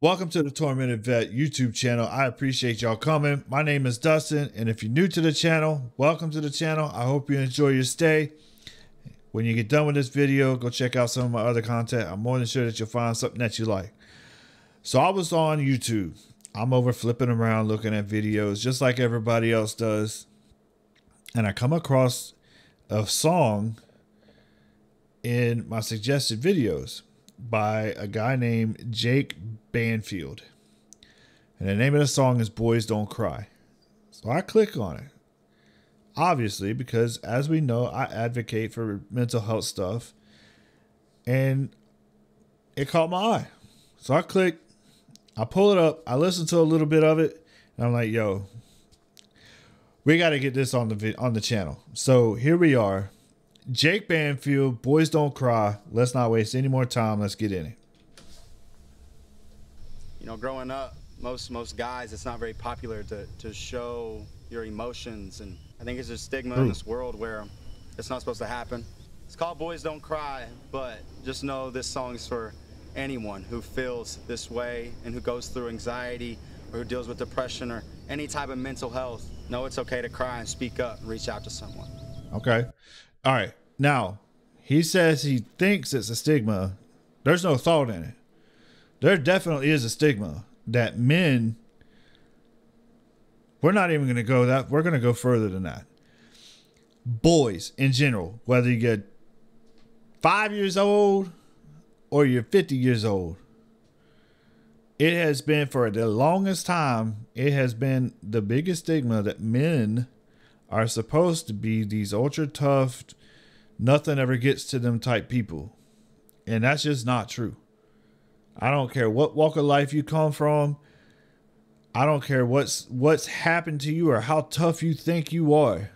Welcome to the Tormented Vet YouTube channel. I appreciate y'all coming. My name is Dustin, and if you're new to the channel, welcome to the channel. I hope you enjoy your stay. When you get done with this video, go check out some of my other content. I'm more than sure that you'll find something that you like. So I was on YouTube. I'm over flipping around looking at videos just like everybody else does. And I come across a song in my suggested videos by a guy named Jake Banfield. And the name of the song is Boys Don't Cry. So I click on it. Obviously, because as we know, I advocate for mental health stuff. And it caught my eye. So I click, I pull it up, I listen to a little bit of it, and I'm like, yo, we got to get this on the channel. So here we are. Jake Banfield, Boys Don't Cry. Let's not waste any more time. Let's get in it. You know, growing up, most guys, it's not very popular to show your emotions, and I think it's a stigma in this world where it's not supposed to happen. It's called Boys Don't Cry, but just know this song is for anyone who feels this way and who goes through anxiety or who deals with depression or any type of mental health. Know it's okay to cry and speak up and reach out to someone. Okay. All right. Now, he says he thinks it's a stigma. There's no thought in it. There definitely is a stigma that men, we're not even going to go that, we're going to go further than that. Boys in general, whether you get 5 years old or you're 50 years old, it has been for the longest time, it has been the biggest stigma that men are supposed to be these ultra tough, nothing ever gets to them type people. And that's just not true. I don't care what walk of life you come from. I don't care what's happened to you or how tough you think you are.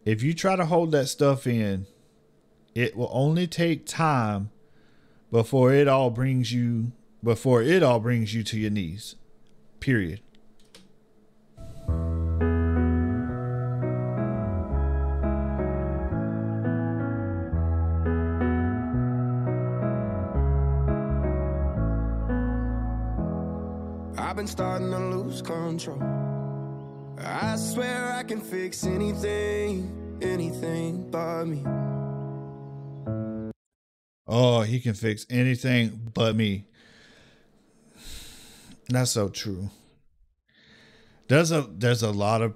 If you try to hold that stuff in, it will only take time before it all brings you to your knees. Period. I've been starting to lose control. I swear I can fix anything but me. Oh, he can fix anything but me. That's so true. There's a lot of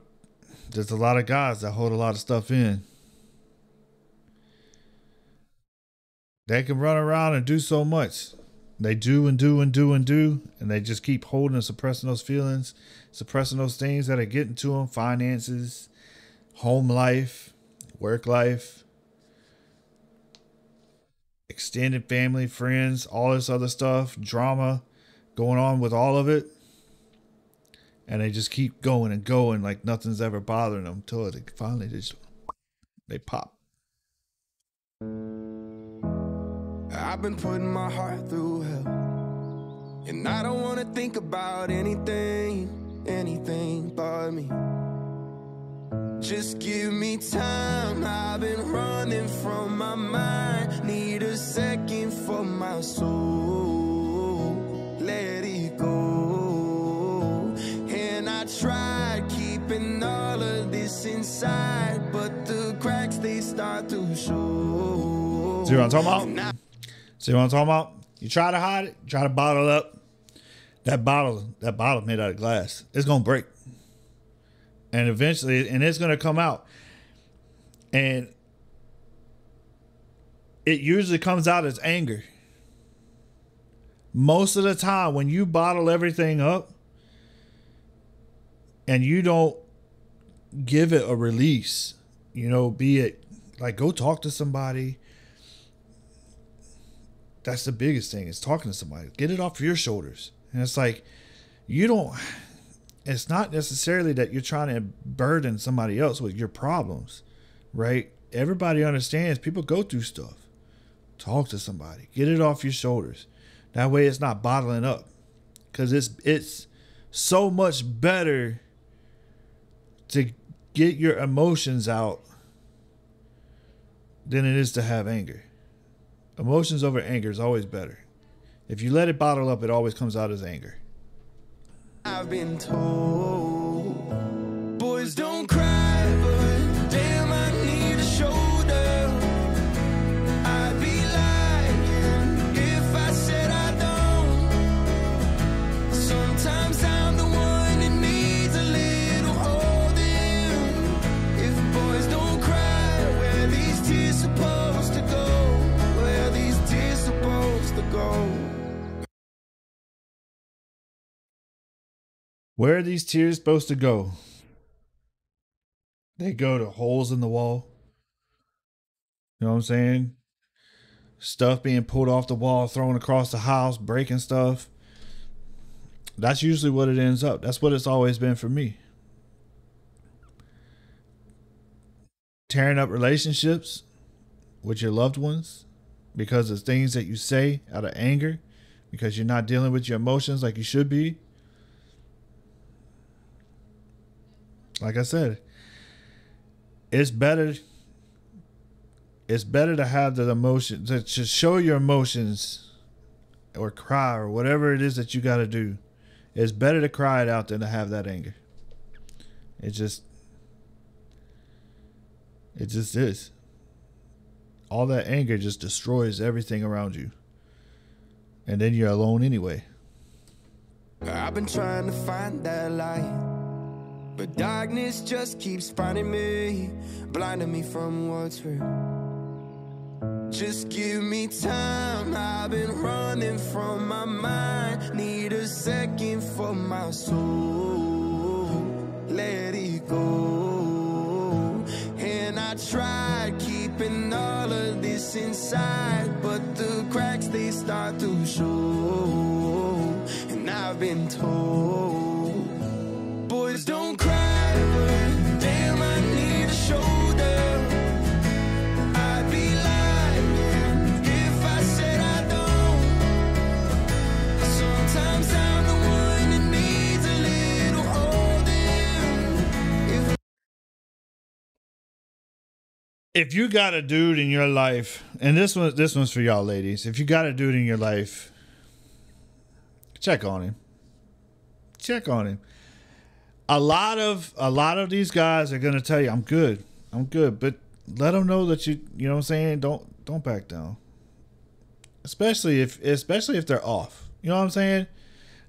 guys that hold a lot of stuff in. They can run around and do so much. They do and do and do and do, and they just keep holding and suppressing those feelings, suppressing those things that are getting to them: finances, home life, work life, extended family, friends, all this other stuff, drama going on with all of it. And they just keep going and going like nothing's ever bothering them until they finally they pop. I've been putting my heart through hell, and I don't want to think about anything but me. Just give me time. I've been running from my mind. Need a second for my soul. Let it go. And I tried keeping all of this inside, but the cracks, they start to show. See what I'm talking about? See what I'm talking about? You try to hide it, try to bottle it up. That bottle made out of glass. It's gonna break. And eventually, and it's gonna come out. And it usually comes out as anger. Most of the time, when you bottle everything up and you don't give it a release, you know, be it like go talk to somebody. That's the biggest thing, is talking to somebody. Get it off your shoulders. And it's like, it's not necessarily that you're trying to burden somebody else with your problems, right? Everybody understands people go through stuff. Talk to somebody. Get it off your shoulders. That way it's not bottling up. Because it's so much better to get your emotions out than it is to have anger. Emotions over anger is always better. If you let it bottle up, it always comes out as anger. I've been told, boys don't cry, but damn, I need a shoulder. I'd be lying if I said I don't. Sometimes I'm the one that needs a little holding. If boys don't cry, where these tears supposed to go? Where these tears supposed to go? Where are these tears supposed to go? They go to holes in the wall. You know what I'm saying? Stuff being pulled off the wall, thrown across the house, breaking stuff. That's usually what it ends up. That's what it's always been for me. Tearing up relationships with your loved ones because of things that you say out of anger, because you're not dealing with your emotions like you should be. Like I said, it's better to have the emotion, to show your emotions or cry or whatever it is that you got to do. It's better to cry it out than to have that anger. It just is. All that anger just destroys everything around you. And then you're alone anyway. I've been trying to find that light, but darkness just keeps finding me, blinding me from what's real. Just give me time, I've been running from my mind. Need a second for my soul, let it go. And I tried keeping all of this inside, but the cracks, they start to show. And I've been told, boys don't cry, but damn, I need a shoulder. I'd be lying if I said I don't. Sometimes I'm the one that needs a little holding. If you got a dude in your life, and this one's for y'all ladies, if you got a dude in your life, check on him. Check on him. A lot of these guys are gonna tell you, I'm good, but let them know that you know what I'm saying. Don't back down. Especially if they're off. You know what I'm saying?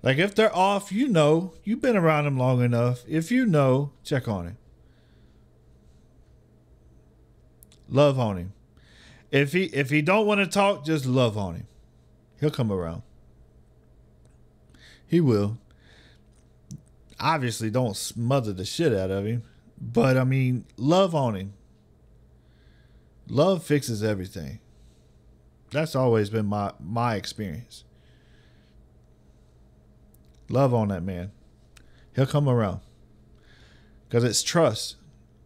Like if they're off, you know, you've been around them long enough. If you know, check on him. Love on him. If he don't want to talk, just love on him. He'll come around. He will. Obviously, don't smother the shit out of him. But, I mean, love on him. Love fixes everything. That's always been my experience. Love on that man. He'll come around. Because it's trust.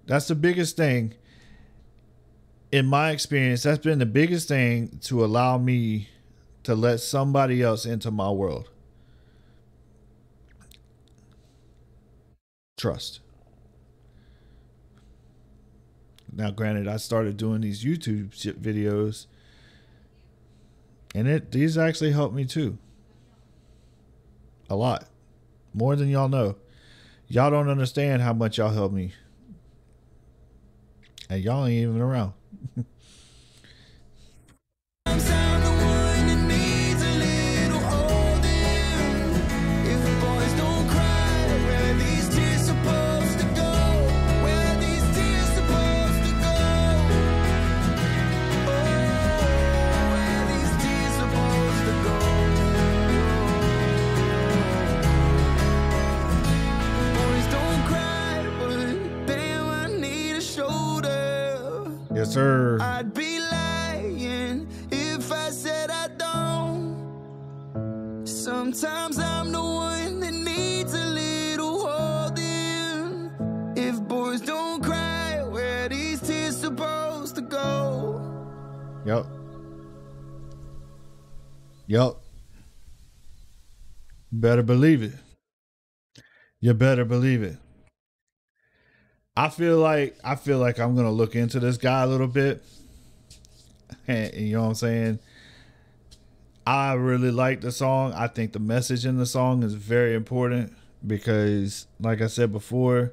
That's the biggest thing. In my experience, that's been the biggest thing to allow me to let somebody else into my world. Trust. Now, granted, I started doing these YouTube videos, and these actually helped me too. A lot. More than y'all know. Y'all don't understand how much y'all helped me. And y'all ain't even around. Yes, sir. I'd be lying if I said I don't. Sometimes I'm the one that needs a little holding. If boys don't cry, where these tears supposed to go? Yep. Yep. Better believe it. You better believe it. I feel like I'm gonna look into this guy a little bit, and you know what I'm saying. I really like the song. I think the message in the song is very important because, like I said before,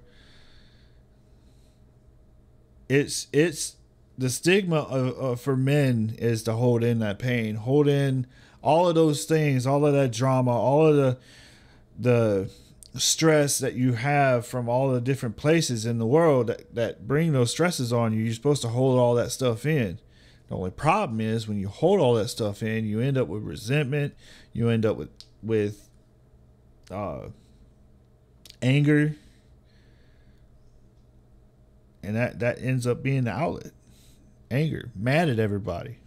it's the stigma for men is to hold in that pain, hold in all of those things, all of that drama, all of the stress that you have from all the different places in the world that bring those stresses on you. You're supposed to hold all that stuff in. The only problem is when you hold all that stuff in, you end up with resentment. You end up with anger, and that ends up being the outlet. Anger, mad at everybody.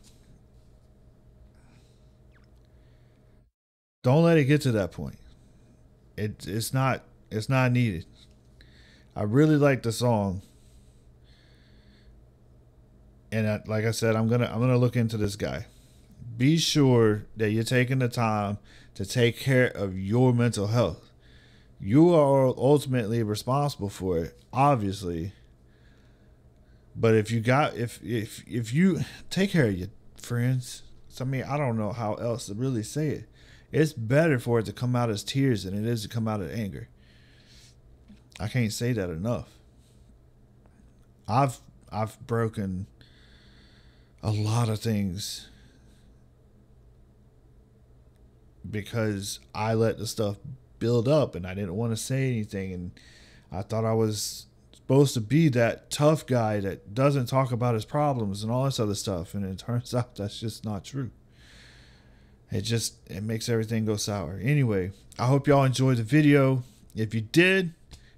Don't let it get to that point. It's not needed. I really like the song. And like I said, I'm gonna look into this guy. Be sure that you're taking the time to take care of your mental health. You are ultimately responsible for it, obviously. But if you take care of your friends, I mean, I don't know how else to really say it. It's better for it to come out as tears than it is to come out as anger. I can't say that enough. I've broken a lot of things because I let the stuff build up and I didn't want to say anything, and I thought I was supposed to be that tough guy that doesn't talk about his problems and all this other stuff, and it turns out that's just not true. It makes everything go sour. Anyway, I hope y'all enjoyed the video. If you did,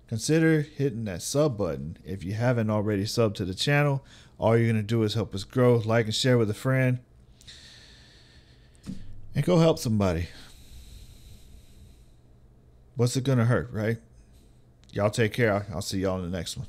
consider hitting that sub button. If you haven't already subbed to the channel, all you're going to do is help us grow. Like and share with a friend. And go help somebody. What's it going to hurt, right? Y'all take care. I'll see y'all in the next one.